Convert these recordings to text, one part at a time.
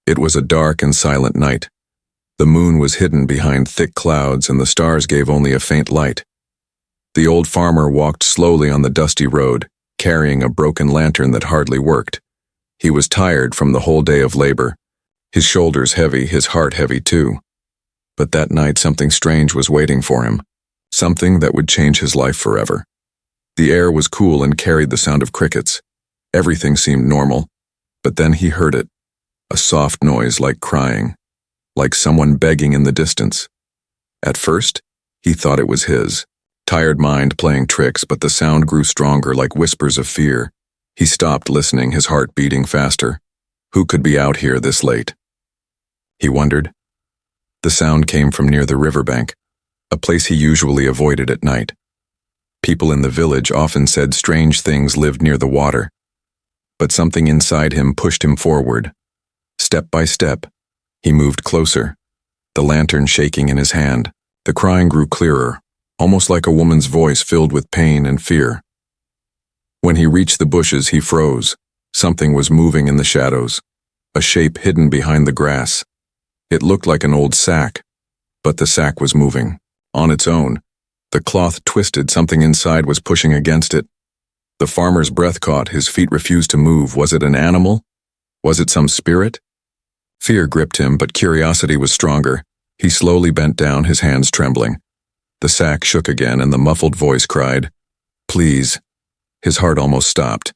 It was a dark and silent night. The moon was hidden behind thick clouds and the stars gave only a faint light. The old farmer walked slowly on the dusty road, carrying a broken lantern that hardly worked. He was tired from the whole day of labor, his shoulders heavy, his heart heavy too. But that night something strange was waiting for him, something that would change his life forever. The air was cool and carried the sound of crickets. Everything seemed normal, but then he heard it, a soft noise like crying, like someone begging in the distance. At first, he thought it was his tired mind playing tricks, but the sound grew stronger like whispers of fear. He stopped listening, his heart beating faster. Who could be out here this late? He wondered. The sound came from near the riverbank, a place he usually avoided at night. People in the village often said strange things lived near the water, but something inside him pushed him forward. Step by step, he moved closer, the lantern shaking in his hand. The crying grew clearer, almost like a woman's voice filled with pain and fear. When he reached the bushes, he froze. Something was moving in the shadows, a shape hidden behind the grass. It looked like an old sack, but the sack was moving, on its own. The cloth twisted, something inside was pushing against it. The farmer's breath caught, his feet refused to move. Was it an animal? Was it some spirit? Fear gripped him, but curiosity was stronger. He slowly bent down, his hands trembling. The sack shook again, and the muffled voice cried, "Please." His heart almost stopped.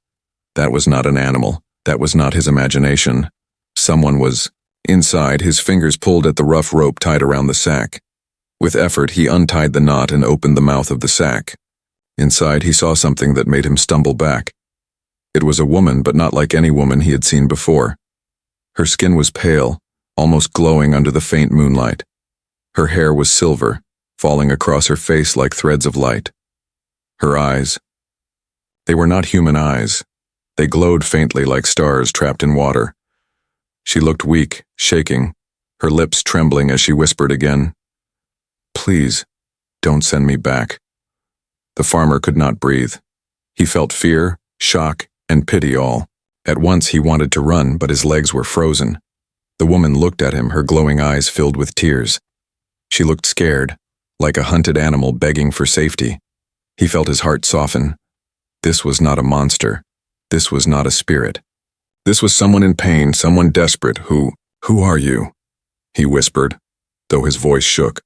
That was not an animal. That was not his imagination. Someone was inside. His fingers pulled at the rough rope tied around the sack. With effort, he untied the knot and opened the mouth of the sack. Inside, he saw something that made him stumble back. It was a woman, but not like any woman he had seen before. Her skin was pale, almost glowing under the faint moonlight. Her hair was silver, falling across her face like threads of light. Her eyes, they were not human eyes. They glowed faintly like stars trapped in water. She looked weak, shaking, her lips trembling as she whispered again, "Please, don't send me back." The farmer could not breathe. He felt fear, shock, and pity all. At once he wanted to run, but his legs were frozen. The woman looked at him, her glowing eyes filled with tears. She looked scared, like a hunted animal begging for safety. He felt his heart soften. This was not a monster. This was not a spirit. This was someone in pain, someone desperate. Who are you?" he whispered, though his voice shook.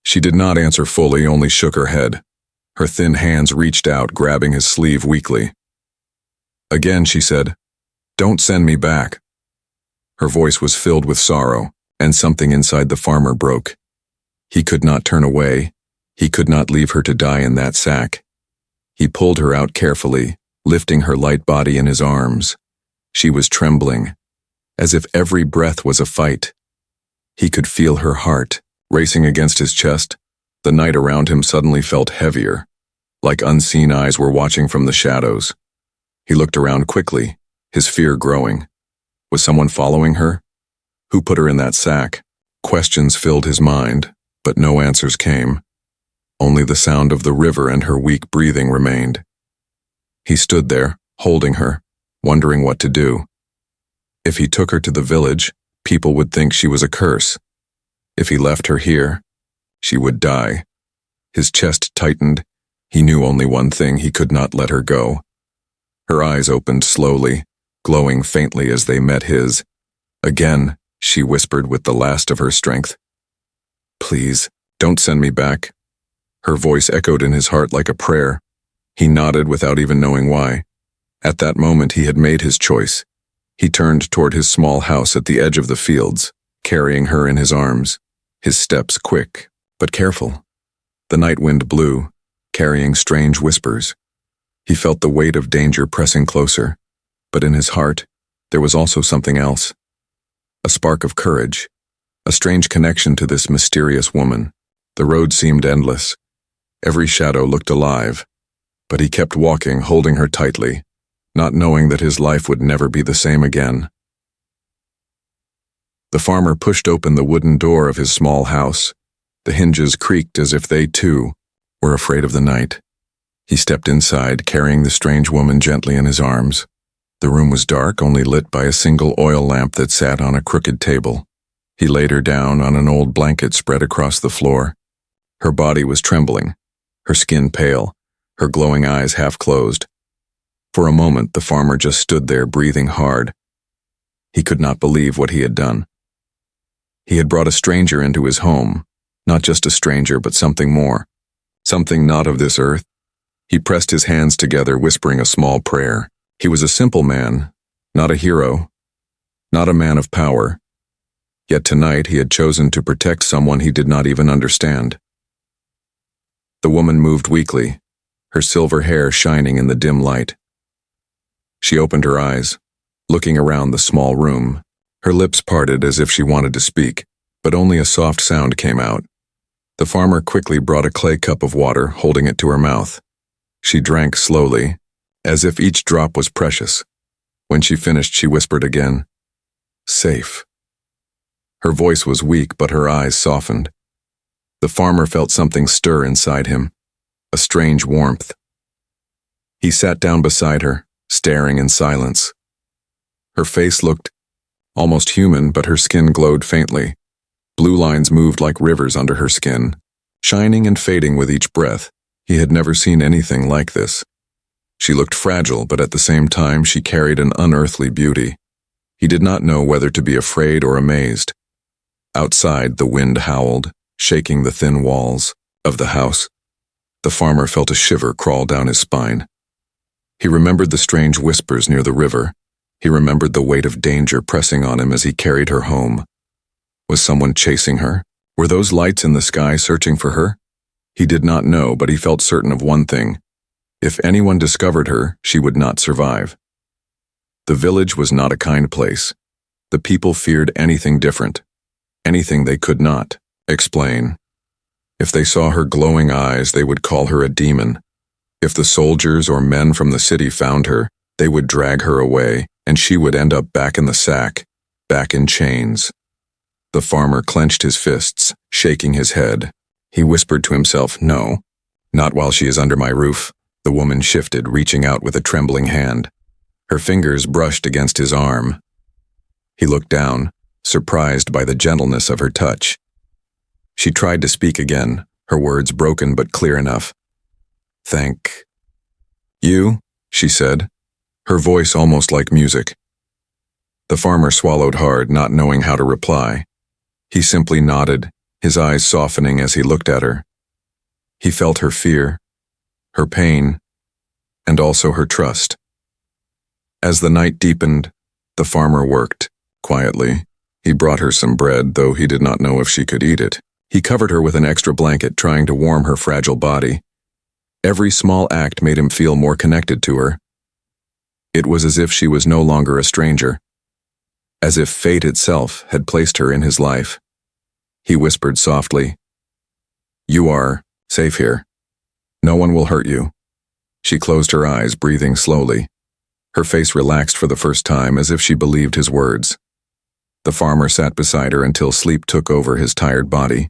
She did not answer fully, only shook her head. Her thin hands reached out, grabbing his sleeve weakly. Again she said, "Don't send me back." Her voice was filled with sorrow, and something inside the farmer broke. He could not turn away. He could not leave her to die in that sack. He pulled her out carefully, lifting her light body in his arms. She was trembling, as if every breath was a fight. He could feel her heart racing against his chest. The night around him suddenly felt heavier, like unseen eyes were watching from the shadows. He looked around quickly, his fear growing. Was someone following her? Who put her in that sack? Questions filled his mind, but no answers came. Only the sound of the river and her weak breathing remained. He stood there, holding her, wondering what to do. If he took her to the village, people would think she was a curse. If he left her here, she would die. His chest tightened. He knew only one thing: he could not let her go. Her eyes opened slowly, glowing faintly as they met his. Again, she whispered with the last of her strength, "Please, don't send me back." Her voice echoed in his heart like a prayer. He nodded without even knowing why. At that moment he had made his choice. He turned toward his small house at the edge of the fields, carrying her in his arms, his steps quick, but careful. The night wind blew, carrying strange whispers. He felt the weight of danger pressing closer, but in his heart, there was also something else. A spark of courage, a strange connection to this mysterious woman. The road seemed endless. Every shadow looked alive, but he kept walking, holding her tightly, not knowing that his life would never be the same again. The farmer pushed open the wooden door of his small house. The hinges creaked as if they, too, were afraid of the night. He stepped inside, carrying the strange woman gently in his arms. The room was dark, only lit by a single oil lamp that sat on a crooked table. He laid her down on an old blanket spread across the floor. Her body was trembling, her skin pale, her glowing eyes half closed. For a moment, the farmer just stood there, breathing hard. He could not believe what he had done. He had brought a stranger into his home, not just a stranger, but something more, something not of this earth. He pressed his hands together, whispering a small prayer. He was a simple man, not a hero, not a man of power. Yet tonight he had chosen to protect someone he did not even understand. The woman moved weakly, her silver hair shining in the dim light. She opened her eyes, looking around the small room. Her lips parted as if she wanted to speak, but only a soft sound came out. The farmer quickly brought a clay cup of water, holding it to her mouth. She drank slowly, as if each drop was precious. When she finished, she whispered again, "Safe." Her voice was weak, but her eyes softened. The farmer felt something stir inside him, a strange warmth. He sat down beside her, staring in silence. Her face looked almost human, but her skin glowed faintly. Blue lines moved like rivers under her skin, shining and fading with each breath. He had never seen anything like this. She looked fragile, but at the same time she carried an unearthly beauty. He did not know whether to be afraid or amazed. Outside, the wind howled, shaking the thin walls of the house. The farmer felt a shiver crawl down his spine. He remembered the strange whispers near the river. He remembered the weight of danger pressing on him as he carried her home. Was someone chasing her? Were those lights in the sky searching for her? He did not know, but he felt certain of one thing. If anyone discovered her, she would not survive. The village was not a kind place. The people feared anything different, anything they could not explain. If they saw her glowing eyes, they would call her a demon. If the soldiers or men from the city found her, they would drag her away, and she would end up back in the sack, back in chains. The farmer clenched his fists, shaking his head. He whispered to himself, "No, not while she is under my roof." The woman shifted, reaching out with a trembling hand. Her fingers brushed against his arm. He looked down, surprised by the gentleness of her touch. She tried to speak again, her words broken but clear enough. "Thank you," she said, her voice almost like music. The farmer swallowed hard, not knowing how to reply. He simply nodded, his eyes softening as he looked at her. He felt her fear, her pain, and also her trust. As the night deepened, the farmer worked, quietly. He brought her some bread, though he did not know if she could eat it. He covered her with an extra blanket, trying to warm her fragile body. Every small act made him feel more connected to her. It was as if she was no longer a stranger, as if fate itself had placed her in his life. He whispered softly, "You are safe here. No one will hurt you." She closed her eyes, breathing slowly. Her face relaxed for the first time, as if she believed his words. The farmer sat beside her until sleep took over his tired body.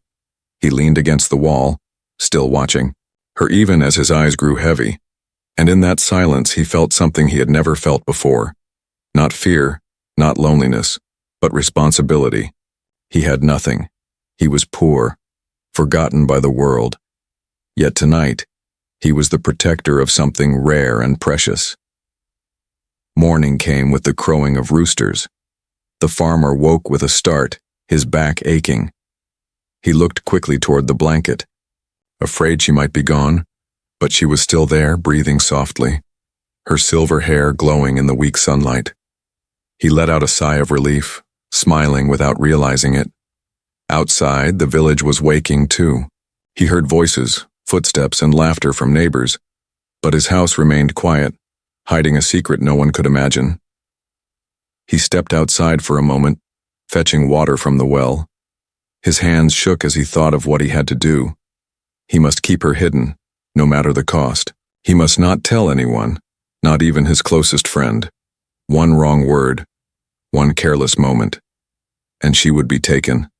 He leaned against the wall, still watching her even as his eyes grew heavy. And in that silence he felt something he had never felt before. Not fear, not loneliness, but responsibility. He had nothing. He was poor, forgotten by the world. Yet tonight, he was the protector of something rare and precious. Morning came with the crowing of roosters. The farmer woke with a start, his back aching. He looked quickly toward the blanket, afraid she might be gone, but she was still there, breathing softly, her silver hair glowing in the weak sunlight. He let out a sigh of relief, smiling without realizing it. Outside, the village was waking too. He heard voices, footsteps, and laughter from neighbors, but his house remained quiet, hiding a secret no one could imagine. He stepped outside for a moment, fetching water from the well. His hands shook as he thought of what he had to do. He must keep her hidden, no matter the cost. He must not tell anyone, not even his closest friend. One wrong word, one careless moment, and she would be taken.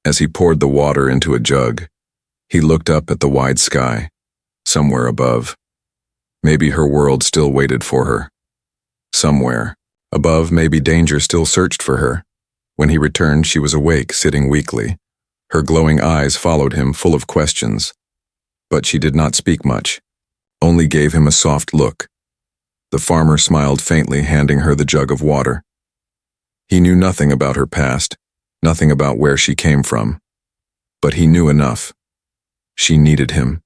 As he poured the water into a jug, he looked up at the wide sky, somewhere above. Maybe her world still waited for her. Somewhere, above, maybe danger still searched for her. When he returned, she was awake, sitting weakly. Her glowing eyes followed him, full of questions. But she did not speak much, only gave him a soft look. The farmer smiled faintly, handing her the jug of water. He knew nothing about her past, nothing about where she came from. But he knew enough. She needed him,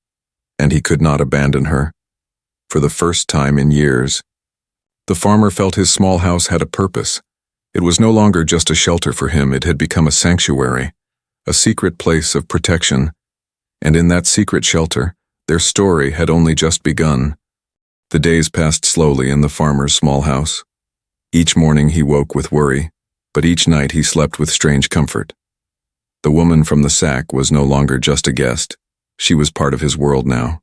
and he could not abandon her. For the first time in years, the farmer felt his small house had a purpose. It was no longer just a shelter for him, it had become a sanctuary, a secret place of protection. And in that secret shelter, their story had only just begun. The days passed slowly in the farmer's small house. Each morning he woke with worry, but each night he slept with strange comfort. The woman from the sack was no longer just a guest. She was part of his world now.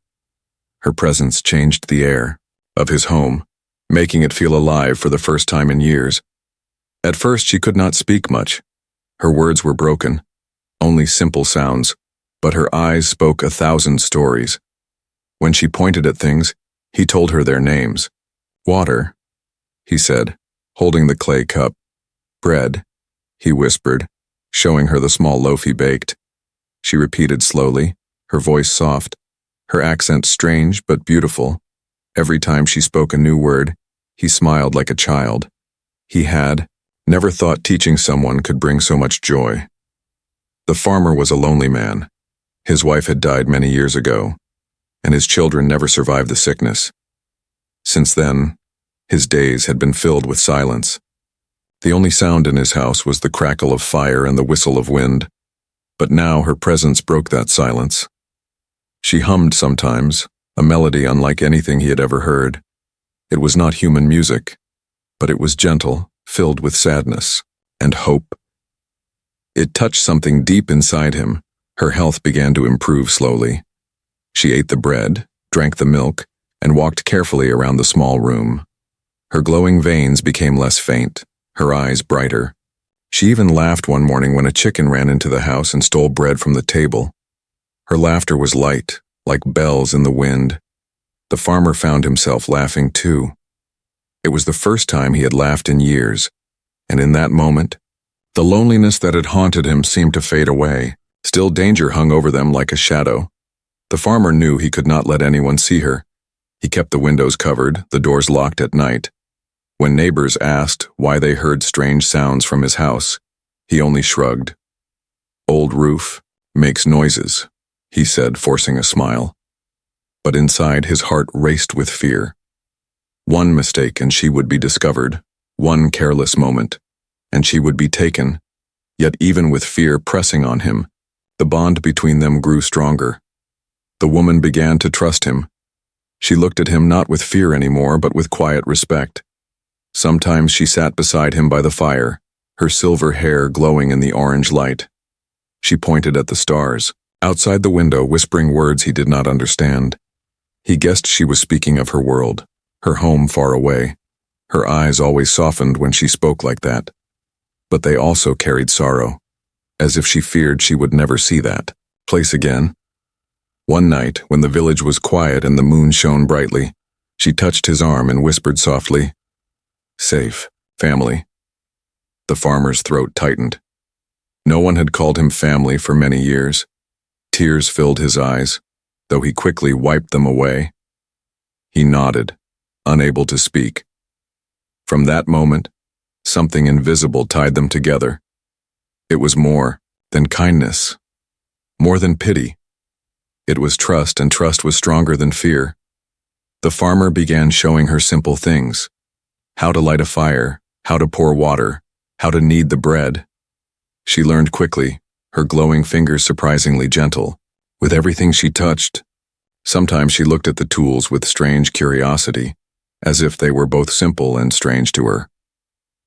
Her presence changed the air of his home, making it feel alive for the first time in years. At first she could not speak much. Her words were broken, only simple sounds, but her eyes spoke 1,000 stories. When she pointed at things, he told her their names. Water, he said, holding the clay cup. Bread, he whispered, showing her the small loaf he baked. She repeated slowly, her voice soft, her accent strange but beautiful. Every time she spoke a new word, he smiled like a child. He had never thought teaching someone could bring so much joy. The farmer was a lonely man. His wife had died many years ago, and his children never survived the sickness. Since then, his days had been filled with silence. The only sound in his house was the crackle of fire and the whistle of wind, but now her presence broke that silence. She hummed sometimes, a melody unlike anything he had ever heard. It was not human music, but it was gentle, filled with sadness and hope. It touched something deep inside him. Her health began to improve slowly. She ate the bread, drank the milk, and walked carefully around the small room. Her glowing veins became less faint, her eyes brighter. She even laughed one morning when a chicken ran into the house and stole bread from the table. Her laughter was light, like bells in the wind. The farmer found himself laughing too. It was the first time he had laughed in years, and in that moment, the loneliness that had haunted him seemed to fade away. Still, danger hung over them like a shadow. The farmer knew he could not let anyone see her. He kept the windows covered, the doors locked at night. When neighbors asked why they heard strange sounds from his house, he only shrugged. "Old roof makes noises," he said, forcing a smile. But inside his heart raced with fear. One mistake and she would be discovered, one careless moment, and she would be taken. Yet even with fear pressing on him, the bond between them grew stronger. The woman began to trust him. She looked at him not with fear anymore, but with quiet respect. Sometimes she sat beside him by the fire, her silver hair glowing in the orange light. She pointed at the stars, outside the window, whispering words he did not understand. He guessed she was speaking of her world, her home far away. Her eyes always softened when she spoke like that. But they also carried sorrow, as if she feared she would never see that place again. One night, when the village was quiet and the moon shone brightly, she touched his arm and whispered softly, "Safe, family." The farmer's throat tightened. No one had called him family for many years. Tears filled his eyes, though he quickly wiped them away. He nodded, unable to speak. From that moment, something invisible tied them together. It was more than kindness, more than pity. It was trust, and trust was stronger than fear. The farmer began showing her simple things: how to light a fire, how to pour water, how to knead the bread. She learned quickly, her glowing fingers surprisingly gentle, with everything she touched. Sometimes she looked at the tools with strange curiosity, as if they were both simple and strange to her.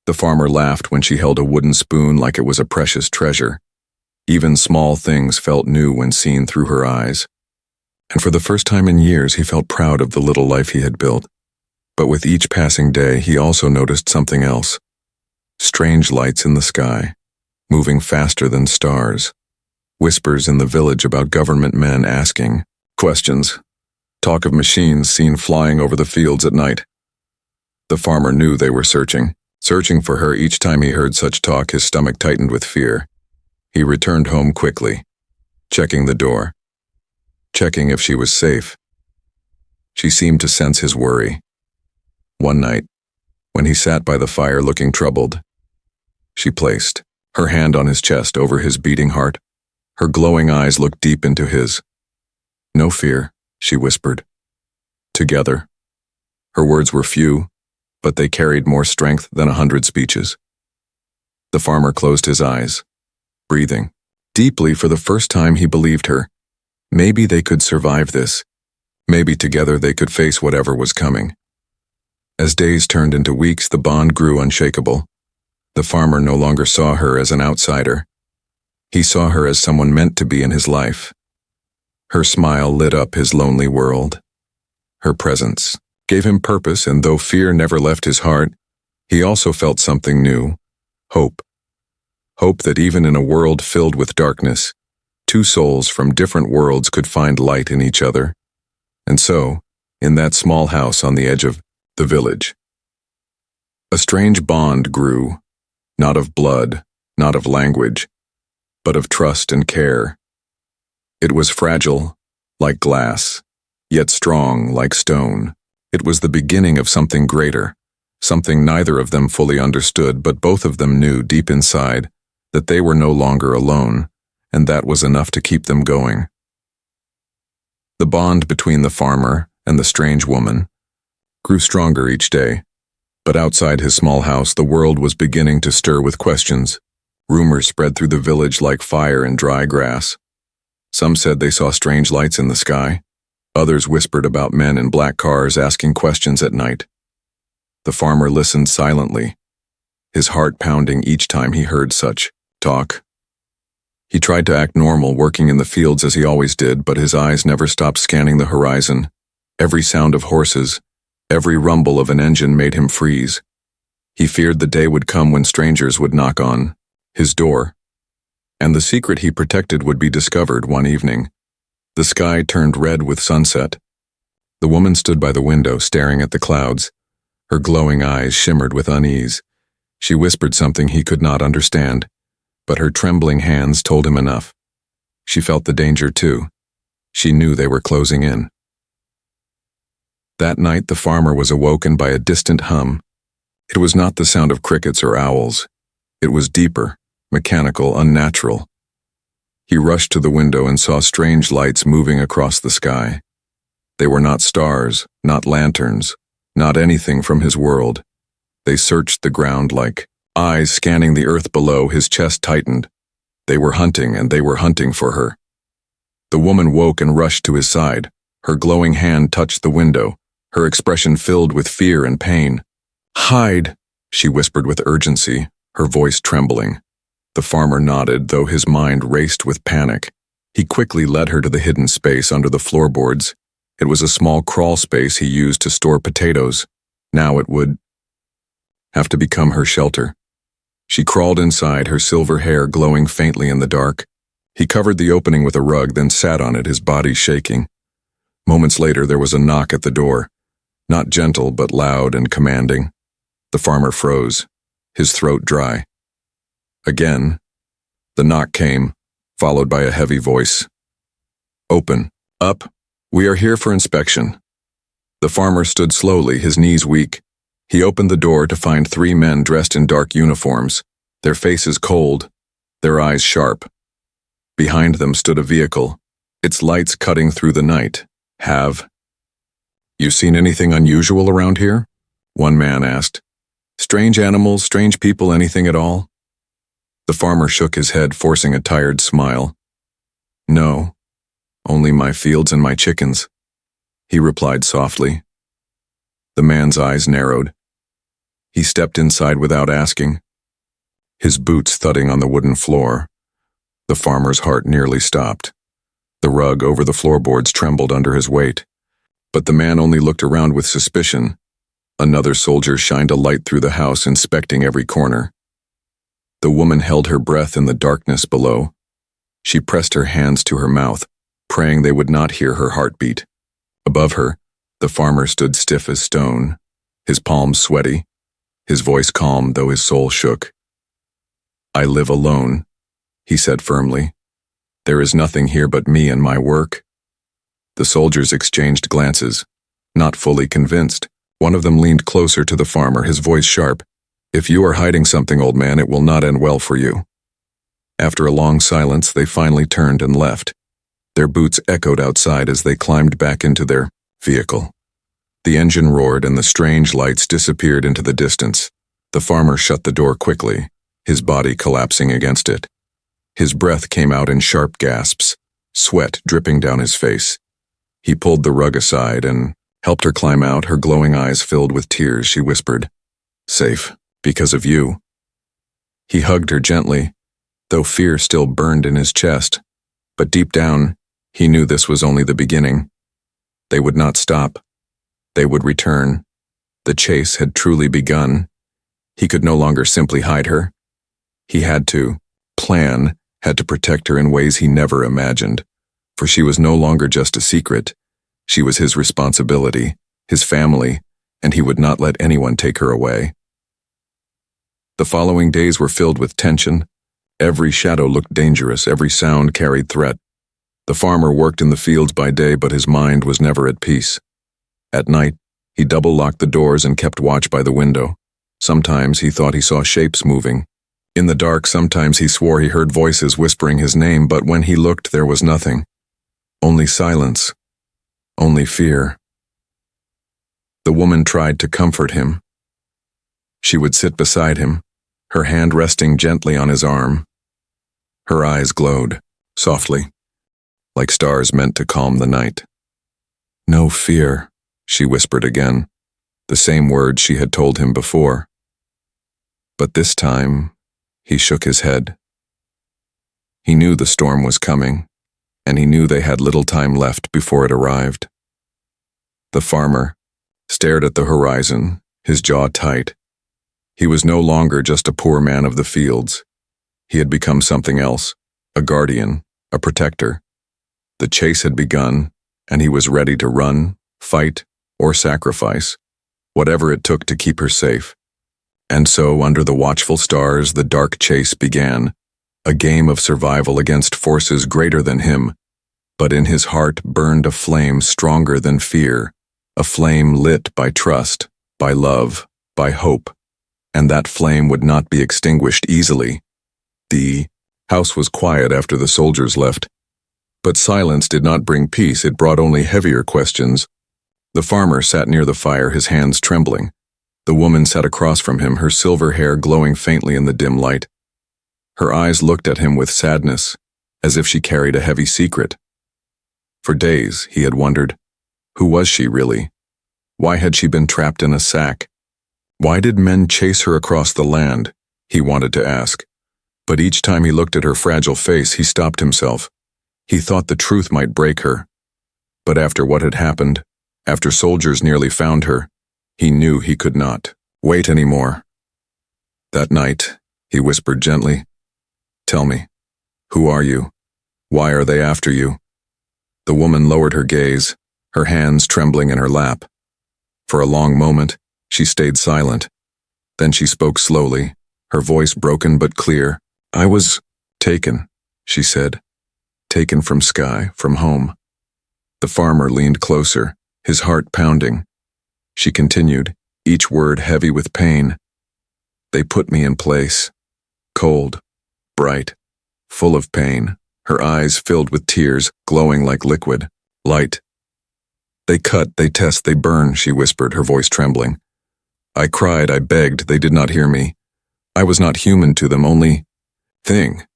The farmer laughed when she held a wooden spoon like it was a precious treasure. Even small things felt new when seen through her eyes. And for the first time in years, he felt proud of the little life he had built. But with each passing day, he also noticed something else. Strange lights in the sky, moving faster than stars. Whispers in the village about government men asking questions. Talk of machines seen flying over the fields at night. The farmer knew they were searching for her. Each time he heard such talk, his stomach tightened with fear. He returned home quickly, checking the door, checking if she was safe. She seemed to sense his worry. One night, when he sat by the fire looking troubled, she placed her hand on his chest over his beating heart. Her glowing eyes looked deep into his. "No fear," she whispered. "Together." Her words were few, but they carried more strength than 100 speeches. The farmer closed his eyes, breathing deeply. For the first time he believed her. Maybe they could survive this. Maybe together they could face whatever was coming. As days turned into weeks, the bond grew unshakable. The farmer no longer saw her as an outsider. He saw her as someone meant to be in his life. Her smile lit up his lonely world. Her presence gave him purpose, and though fear never left his heart, he also felt something new: hope. Hope that even in a world filled with darkness, two souls from different worlds could find light in each other. And so, in that small house on the edge of the village, a strange bond grew, not of blood, not of language, but of trust and care. It was fragile, like glass, yet strong, like stone. It was the beginning of something greater, something neither of them fully understood, but both of them knew deep inside that they were no longer alone, and that was enough to keep them going. The bond between the farmer and the strange woman grew stronger each day, but outside his small house the world was beginning to stir with questions. Rumors spread through the village like fire in dry grass. Some said they saw strange lights in the sky. Others whispered about men in black cars asking questions at night. The farmer listened silently, his heart pounding each time he heard such talk. He tried to act normal, working in the fields as he always did, but his eyes never stopped scanning the horizon. Every sound of horses, every rumble of an engine made him freeze. He feared the day would come when strangers would knock on his door, and the secret he protected would be discovered one evening. The sky turned red with sunset. The woman stood by the window, staring at the clouds. Her glowing eyes shimmered with unease. She whispered something he could not understand, but her trembling hands told him enough. She felt the danger too. She knew they were closing in. That night the farmer was awoken by a distant hum. It was not the sound of crickets or owls. It was deeper, mechanical, unnatural. He rushed to the window and saw strange lights moving across the sky. They were not stars, not lanterns, not anything from his world. They searched the ground like eyes scanning the earth below. His chest tightened. They were hunting, and they were hunting for her. The woman woke and rushed to his side. Her glowing hand touched the window, her expression filled with fear and pain. "Hide," she whispered with urgency, her voice trembling. The farmer nodded, though his mind raced with panic. He quickly led her to the hidden space under the floorboards. It was a small crawl space he used to store potatoes. Now it would have to become her shelter. She crawled inside, her silver hair glowing faintly in the dark. He covered the opening with a rug, then sat on it, his body shaking. Moments later, there was a knock at the door. Not gentle, but loud and commanding. The farmer froze, his throat dry. Again, the knock came, followed by a heavy voice. "Open up. We are here for inspection." The farmer stood slowly, his knees weak. He opened the door to find 3 men dressed in dark uniforms, their faces cold, their eyes sharp. Behind them stood a vehicle, its lights cutting through the night. "Have you seen anything unusual around here?" one man asked. "Strange animals, strange people, anything at all?" The farmer shook his head, forcing a tired smile. "No, only my fields and my chickens," he replied softly. The man's eyes narrowed. He stepped inside without asking, his boots thudding on the wooden floor. The farmer's heart nearly stopped. The rug over the floorboards trembled under his weight. But the man only looked around with suspicion. Another soldier shined a light through the house, inspecting every corner. The woman held her breath in the darkness below. She pressed her hands to her mouth, praying they would not hear her heartbeat. Above her, the farmer stood stiff as stone, his palms sweaty, his voice calm though his soul shook. "I live alone," he said firmly. "There is nothing here but me and my work." The soldiers exchanged glances, not fully convinced. One of them leaned closer to the farmer, his voice sharp. "If you are hiding something, old man, it will not end well for you." After a long silence, they finally turned and left. Their boots echoed outside as they climbed back into their vehicle. The engine roared and the strange lights disappeared into the distance. The farmer shut the door quickly, his body collapsing against it. His breath came out in sharp gasps, sweat dripping down his face. He pulled the rug aside and helped her climb out, her glowing eyes filled with tears. She whispered, "Safe, because of you." He hugged her gently, though fear still burned in his chest. But deep down, he knew this was only the beginning. They would not stop. They would return. The chase had truly begun. He could no longer simply hide her. He had to plan, had to protect her in ways he never imagined. For she was no longer just a secret. She was his responsibility, his family, and he would not let anyone take her away. The following days were filled with tension. Every shadow looked dangerous, every sound carried threat. The farmer worked in the fields by day, but his mind was never at peace. At night, he double-locked the doors and kept watch by the window. Sometimes he thought he saw shapes moving. In the dark, sometimes he swore he heard voices whispering his name, but when he looked, there was nothing. Only silence. Only fear. The woman tried to comfort him. She would sit beside him, her hand resting gently on his arm. Her eyes glowed, softly, like stars meant to calm the night. "No fear," she whispered again, the same words she had told him before. But this time, he shook his head. He knew the storm was coming, and he knew they had little time left before it arrived. The farmer stared at the horizon, his jaw tight. He was no longer just a poor man of the fields. He had become something else, a guardian, a protector. The chase had begun, and he was ready to run, fight, or sacrifice, whatever it took to keep her safe. And so, under the watchful stars, the dark chase began, a game of survival against forces greater than him. But in his heart burned a flame stronger than fear, a flame lit by trust, by love, by hope. And that flame would not be extinguished easily. The house was quiet after the soldiers left. But silence did not bring peace, it brought only heavier questions. The farmer sat near the fire, his hands trembling. The woman sat across from him, her silver hair glowing faintly in the dim light. Her eyes looked at him with sadness, as if she carried a heavy secret. For days, he had wondered, who was she really? Why had she been trapped in a sack? Why did men chase her across the land? He wanted to ask. But each time he looked at her fragile face, he stopped himself. He thought the truth might break her. But after what had happened, after soldiers nearly found her, he knew he could not wait anymore. That night, he whispered gently, "Tell me, who are you? Why are they after you?" The woman lowered her gaze, her hands trembling in her lap. For a long moment, she stayed silent. Then she spoke slowly, her voice broken but clear. "I was taken," she said. "Taken from sky, from home." The farmer leaned closer, his heart pounding. She continued, each word heavy with pain. "They put me in place. Cold, bright, full of pain, her eyes filled with tears, glowing like liquid, light. They cut, they test, they burn," she whispered, her voice trembling. "I cried, I begged, they did not hear me. I was not human to them, only thing."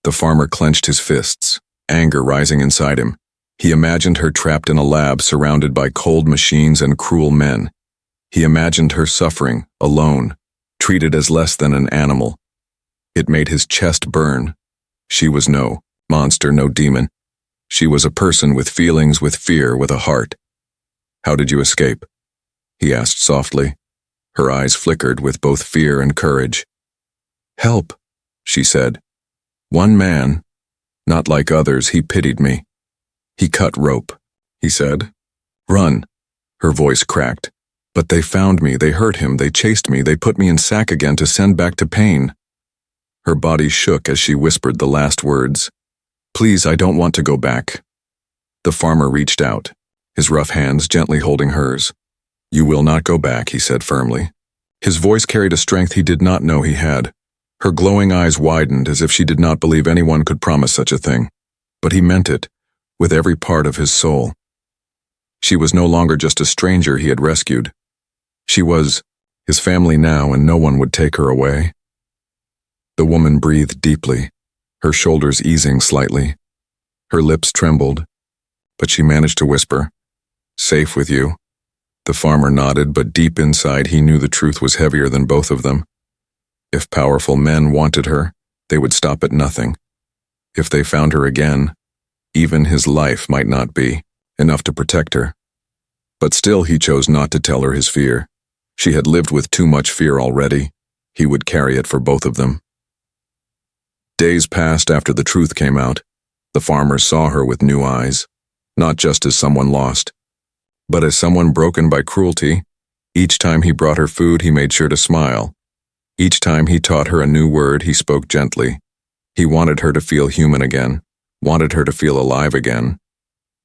The farmer clenched his fists, anger rising inside him. He imagined her trapped in a lab surrounded by cold machines and cruel men. He imagined her suffering, alone, treated as less than an animal. It made his chest burn. She was no monster, no demon. She was a person with feelings, with fear, with a heart. "How did you escape?" he asked softly. Her eyes flickered with both fear and courage. "Help," she said. "One man, not like others, he pitied me. He cut rope," he said. "Run." Her voice cracked. But they found me, they hurt him, they chased me, they put me in sack again to send back to pain. Her body shook as she whispered the last words. Please, I don't want to go back. The farmer reached out, his rough hands gently holding hers. You will not go back, he said firmly. His voice carried a strength he did not know he had. Her glowing eyes widened as if she did not believe anyone could promise such a thing. But he meant it, with every part of his soul. She was no longer just a stranger he had rescued. She was his family now, and no one would take her away. The woman breathed deeply, her shoulders easing slightly. Her lips trembled, but she managed to whisper, Safe with you. The farmer nodded, but deep inside he knew the truth was heavier than both of them. If powerful men wanted her, they would stop at nothing. If they found her again, even his life might not be enough to protect her. But still he chose not to tell her his fear. She had lived with too much fear already. He would carry it for both of them. Days passed after the truth came out. The farmer saw her with new eyes, not just as someone lost, but as someone broken by cruelty. Each time he brought her food, he made sure to smile. Each time he taught her a new word, he spoke gently. He wanted her to feel human again, wanted her to feel alive again.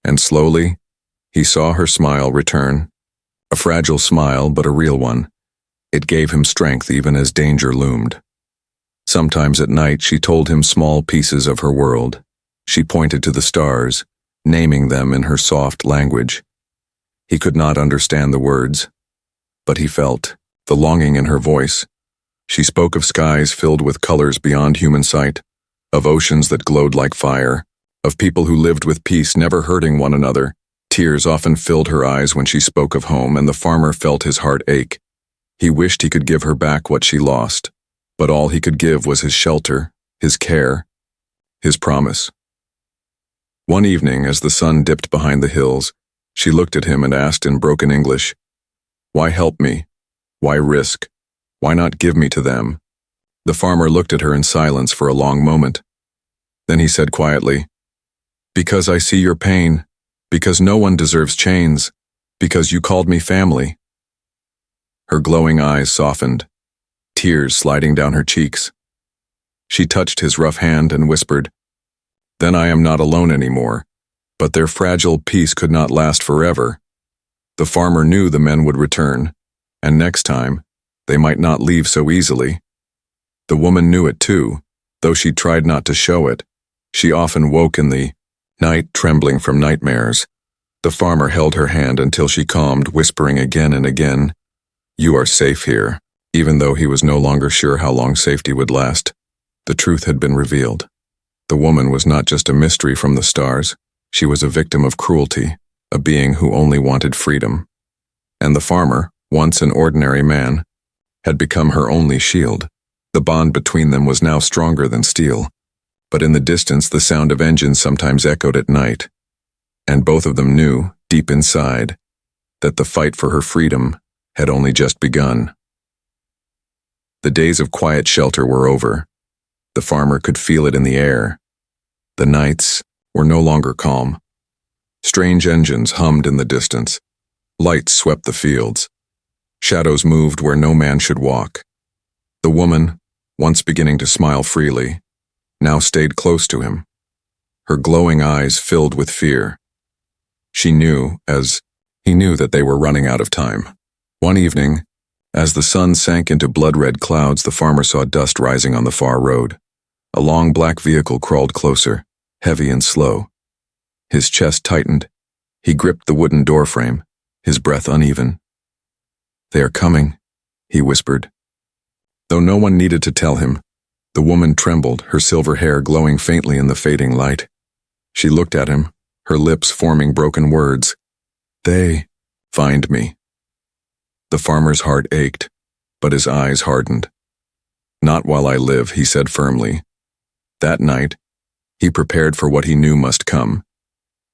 And slowly, he saw her smile return. A fragile smile, but a real one. It gave him strength even as danger loomed. Sometimes at night, she told him small pieces of her world. She pointed to the stars, naming them in her soft language. He could not understand the words, but he felt the longing in her voice. She spoke of skies filled with colors beyond human sight, of oceans that glowed like fire, of people who lived with peace, never hurting one another. Tears often filled her eyes when she spoke of home, and the farmer felt his heart ache. He wished he could give her back what she lost, but all he could give was his shelter, his care, his promise. One evening, as the sun dipped behind the hills, she looked at him and asked in broken English, Why help me? Why risk? Why not give me to them? The farmer looked at her in silence for a long moment. Then he said quietly, Because I see your pain, because no one deserves chains, because you called me family. Her glowing eyes softened, tears sliding down her cheeks. She touched his rough hand and whispered, Then I am not alone anymore, but their fragile peace could not last forever. The farmer knew the men would return, and next time, they might not leave so easily. The woman knew it too, though she tried not to show it. She often woke in the night trembling from nightmares. The farmer held her hand until she calmed, whispering again and again, You are safe here. Even though he was no longer sure how long safety would last, the truth had been revealed. The woman was not just a mystery from the stars. She was a victim of cruelty, a being who only wanted freedom. And the farmer, once an ordinary man, had become her only shield. The bond between them was now stronger than steel. But in the distance, the sound of engines sometimes echoed at night. And both of them knew, deep inside, that the fight for her freedom had only just begun. The days of quiet shelter were over. The farmer could feel it in the air. The nights were no longer calm. Strange engines hummed in the distance. Lights swept the fields. Shadows moved where no man should walk. The woman, once beginning to smile freely, now stayed close to him. Her glowing eyes filled with fear. She knew, as he knew, that they were running out of time. One evening, as the sun sank into blood-red clouds, the farmer saw dust rising on the far road. A long black vehicle crawled closer, heavy and slow. His chest tightened. He gripped the wooden doorframe, his breath uneven. They are coming, he whispered. Though no one needed to tell him, the woman trembled, her silver hair glowing faintly in the fading light. She looked at him, her lips forming broken words. They find me. The farmer's heart ached, but his eyes hardened. Not while I live, he said firmly. That night, he prepared for what he knew must come.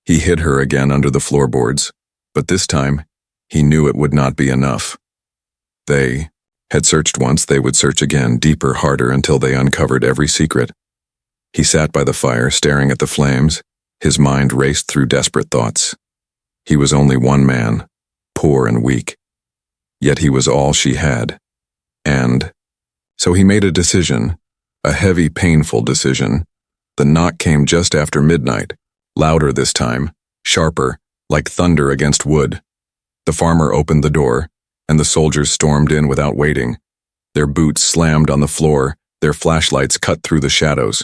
He hid her again under the floorboards, but this time, he knew it would not be enough. They had searched once, they would search again, deeper, harder, until they uncovered every secret. He sat by the fire, staring at the flames. His mind raced through desperate thoughts. He was only one man, poor and weak. yet he was all she had. And so he made a decision, a heavy, painful decision. The knock came just after midnight, louder this time, sharper, like thunder against wood. The farmer opened the door, and the soldiers stormed in without waiting. Their boots slammed on the floor, their flashlights cut through the shadows.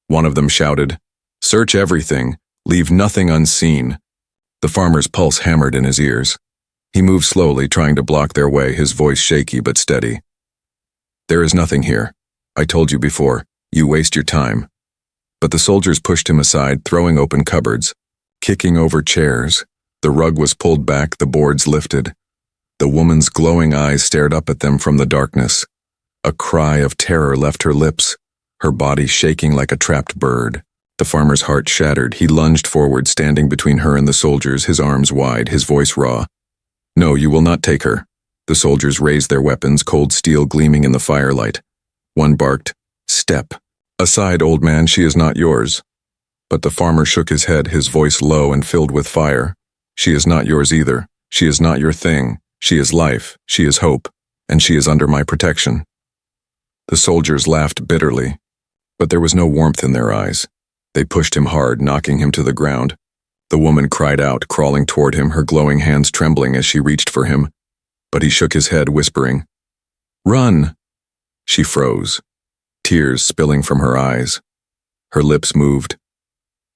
One of them shouted, "Search everything, leave nothing unseen." The farmer's pulse hammered in his ears. He moved slowly, trying to block their way, his voice shaky but steady. "There is nothing here. I told you before, you waste your time." But the soldiers pushed him aside, throwing open cupboards, kicking over chairs. The rug was pulled back, the boards lifted. The woman's glowing eyes stared up at them from the darkness. A cry of terror left her lips, her body shaking like a trapped bird. The farmer's heart shattered. He lunged forward, standing between her and the soldiers, his arms wide, his voice raw. "No, you will not take her." The soldiers raised their weapons, cold steel gleaming in the firelight. One barked, "Step aside, old man, she is not yours." But the farmer shook his head, his voice low and filled with fire. "She is not yours either. She is not your thing. She is life, she is hope, and she is under my protection." The soldiers laughed bitterly, but there was no warmth in their eyes. They pushed him hard, knocking him to the ground. The woman cried out, crawling toward him, her glowing hands trembling as she reached for him. But he shook his head, whispering, "Run!" She froze, tears spilling from her eyes. Her lips moved.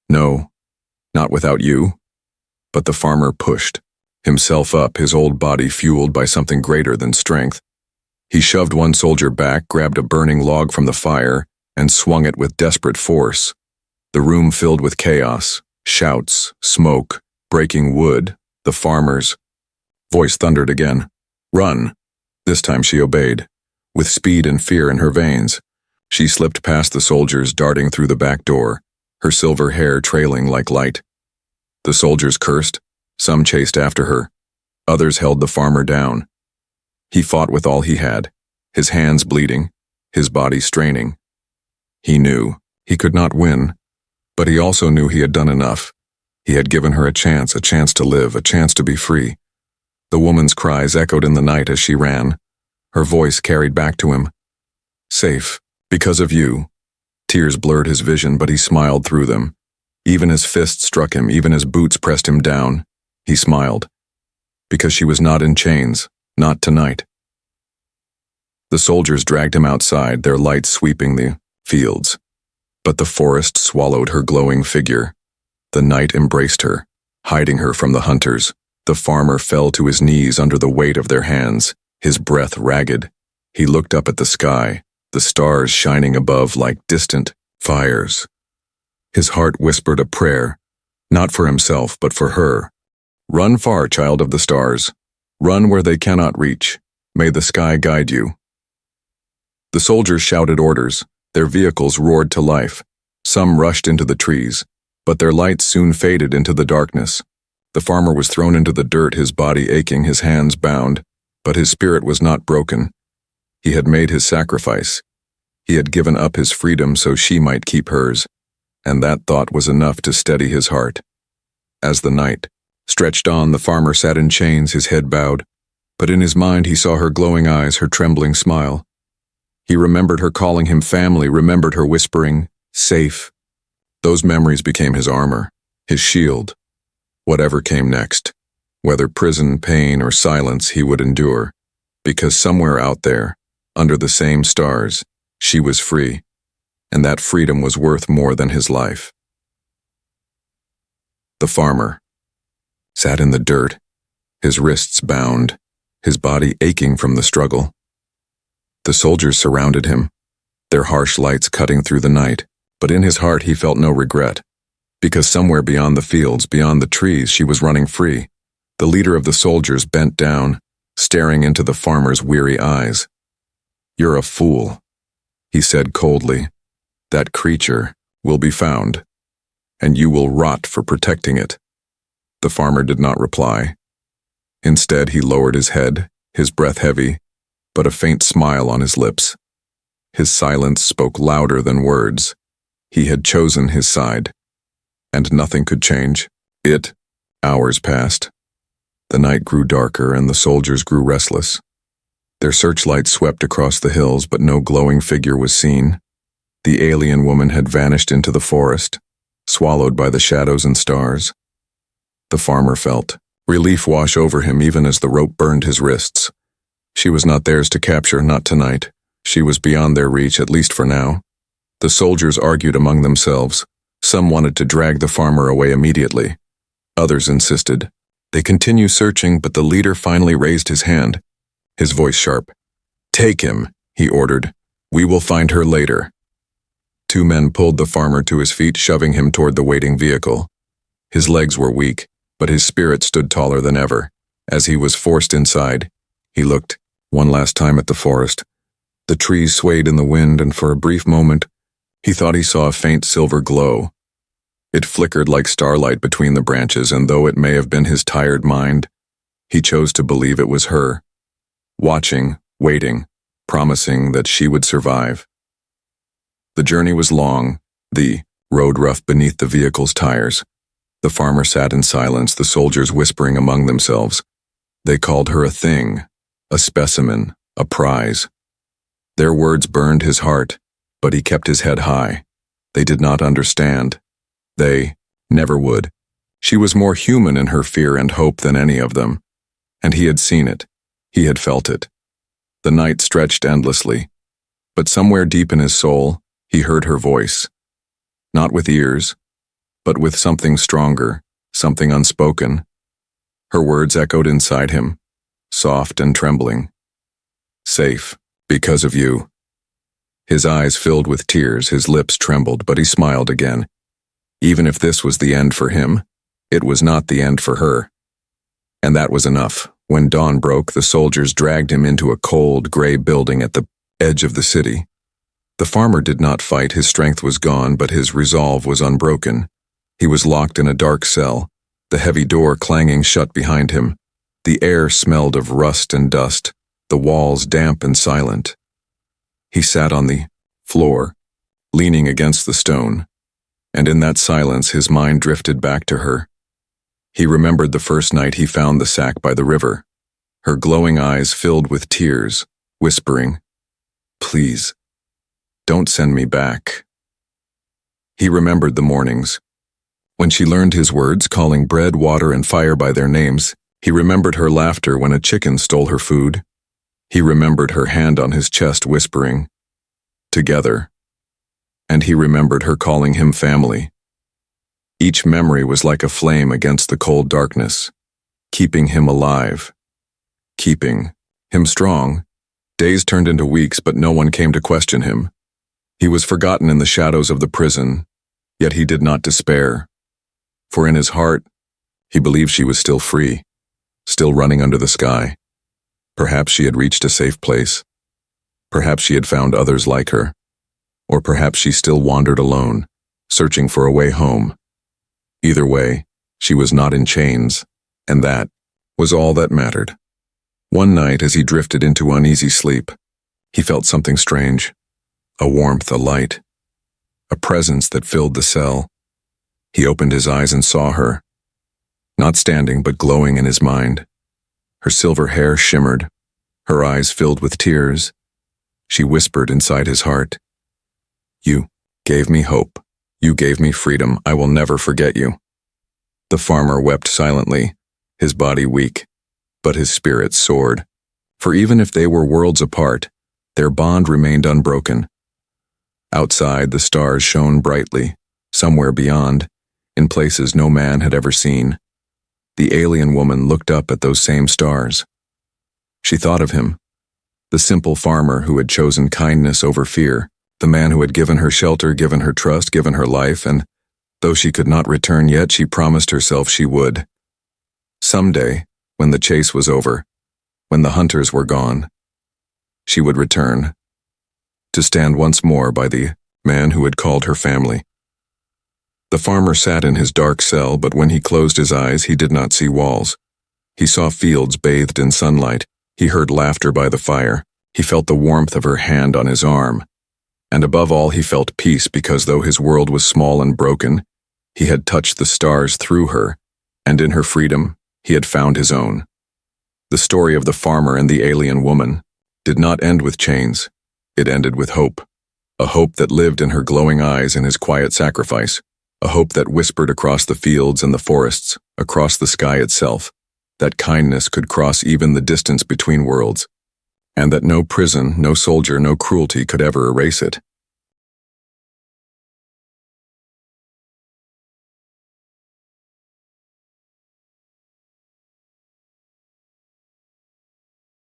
"No, not without you." But the farmer pushed himself up, his old body fueled by something greater than strength. He shoved one soldier back, grabbed a burning log from the fire, and swung it with desperate force. The room filled with chaos, shouts, smoke, breaking wood. The farmer's voice thundered again. "Run!" This time she obeyed, with speed and fear in her veins. She slipped past the soldiers, darting through the back door, her silver hair trailing like light. The soldiers cursed. Some chased after her. Others held the farmer down. He fought with all he had, his hands bleeding, his body straining. He knew he could not win, but he also knew he had done enough. He had given her a chance to live, a chance to be free. The woman's cries echoed in the night as she ran. Her voice carried back to him. "Safe, because of you." Tears blurred his vision, but he smiled through them. Even as fists struck him, even as boots pressed him down, he smiled. Because she was not in chains, not tonight. The soldiers dragged him outside, their lights sweeping the fields. But the forest swallowed her glowing figure. The night embraced her, hiding her from the hunters. The farmer fell to his knees under the weight of their hands, his breath ragged. He looked up at the sky, the stars shining above like distant fires. His heart whispered a prayer, not for himself, but for her. "Run far, child of the stars. Run where they cannot reach. May the sky guide you." The soldiers shouted orders. Their vehicles roared to life. Some rushed into the trees, but their lights soon faded into the darkness. The farmer was thrown into the dirt, his body aching, his hands bound, but his spirit was not broken. He had made his sacrifice. He had given up his freedom so she might keep hers, and that thought was enough to steady his heart. As the night stretched on, the farmer sat in chains, his head bowed, but in his mind he saw her glowing eyes, her trembling smile. He remembered her calling him family, remembered her whispering, "Safe." Those memories became his armor, his shield. Whatever came next, whether prison, pain, or silence, he would endure, because somewhere out there, under the same stars, she was free, and that freedom was worth more than his life. The farmer sat in the dirt, his wrists bound, his body aching from the struggle. The soldiers surrounded him, their harsh lights cutting through the night, but in his heart he felt no regret, because somewhere beyond the fields, beyond the trees, she was running free. The leader of the soldiers bent down, staring into the farmer's weary eyes. "You're a fool," he said coldly. "That creature will be found, and you will rot for protecting it." The farmer did not reply. Instead, he lowered his head, his breath heavy, but a faint smile on his lips. His silence spoke louder than words. He had chosen his side, and nothing could change it. Hours passed. The night grew darker and the soldiers grew restless. Their searchlights swept across the hills, but no glowing figure was seen. The alien woman had vanished into the forest, swallowed by the shadows and stars. The farmer felt relief wash over him even as the rope burned his wrists. She was not theirs to capture, not tonight. She was beyond their reach, at least for now. The soldiers argued among themselves. Some wanted to drag the farmer away immediately. Others insisted. They continued searching, but the leader finally raised his hand, his voice sharp. "Take him," he ordered. "We will find her later." Two men pulled the farmer to his feet, shoving him toward the waiting vehicle. His legs were weak, but his spirit stood taller than ever. As he was forced inside, he looked one last time at the forest. The trees swayed in the wind, and for a brief moment, he thought he saw a faint silver glow. It flickered like starlight between the branches, and though it may have been his tired mind, he chose to believe it was her, watching, waiting, promising that she would survive. The journey was long, the road rough beneath the vehicle's tires. The farmer sat in silence, the soldiers whispering among themselves. They called her a thing, a specimen, a prize. Their words burned his heart, but he kept his head high. They did not understand. They never would. She was more human in her fear and hope than any of them. And he had seen it. He had felt it. The night stretched endlessly. But somewhere deep in his soul, he heard her voice. Not with ears, but with something stronger, something unspoken. Her words echoed inside him, soft and trembling. "Safe, because of you." His eyes filled with tears, his lips trembled, but he smiled again. Even if this was the end for him, it was not the end for her. And that was enough. When dawn broke, the soldiers dragged him into a cold, gray building at the edge of the city. The farmer did not fight, his strength was gone, but his resolve was unbroken. He was locked in a dark cell, the heavy door clanging shut behind him. The air smelled of rust and dust, the walls damp and silent. He sat on the floor, leaning against the stone, and in that silence his mind drifted back to her. He remembered the first night he found the sack by the river, her glowing eyes filled with tears, whispering, "Please, don't send me back." He remembered the mornings. When she learned his words, calling bread, water, and fire by their names, he remembered her laughter when a chicken stole her food. He remembered her hand on his chest whispering, "Together." And he remembered her calling him family. Each memory was like a flame against the cold darkness, keeping him alive, keeping him strong. Days turned into weeks, but no one came to question him. He was forgotten in the shadows of the prison, yet he did not despair. For in his heart, he believed she was still free, still running under the sky. Perhaps she had reached a safe place. Perhaps she had found others like her. Or perhaps she still wandered alone, searching for a way home. Either way, she was not in chains, and that was all that mattered. One night, as he drifted into uneasy sleep, he felt something strange, a warmth, a light, a presence that filled the cell. He opened his eyes and saw her, not standing but glowing in his mind. Her silver hair shimmered, her eyes filled with tears. She whispered inside his heart, "You gave me hope. You gave me freedom. I will never forget you." The farmer wept silently, his body weak, but his spirit soared. For even if they were worlds apart, their bond remained unbroken. Outside, the stars shone brightly, somewhere beyond, in places no man had ever seen. The alien woman looked up at those same stars. She thought of him, the simple farmer who had chosen kindness over fear, the man who had given her shelter, given her trust, given her life, and though she could not return yet, she promised herself she would. Someday, when the chase was over, when the hunters were gone, she would return, to stand once more by the man who had called her family. The farmer sat in his dark cell, but when he closed his eyes, he did not see walls. He saw fields bathed in sunlight. He heard laughter by the fire. He felt the warmth of her hand on his arm. And above all, he felt peace because though his world was small and broken, he had touched the stars through her, and in her freedom, He had found his own. The story of the farmer and the alien woman did not end with chains. It ended with hope. A hope that lived in her glowing eyes and his quiet sacrifice. A hope that whispered across the fields and the forests, across the sky itself, that kindness could cross even the distance between worlds, and that no prison, no soldier, no cruelty could ever erase it.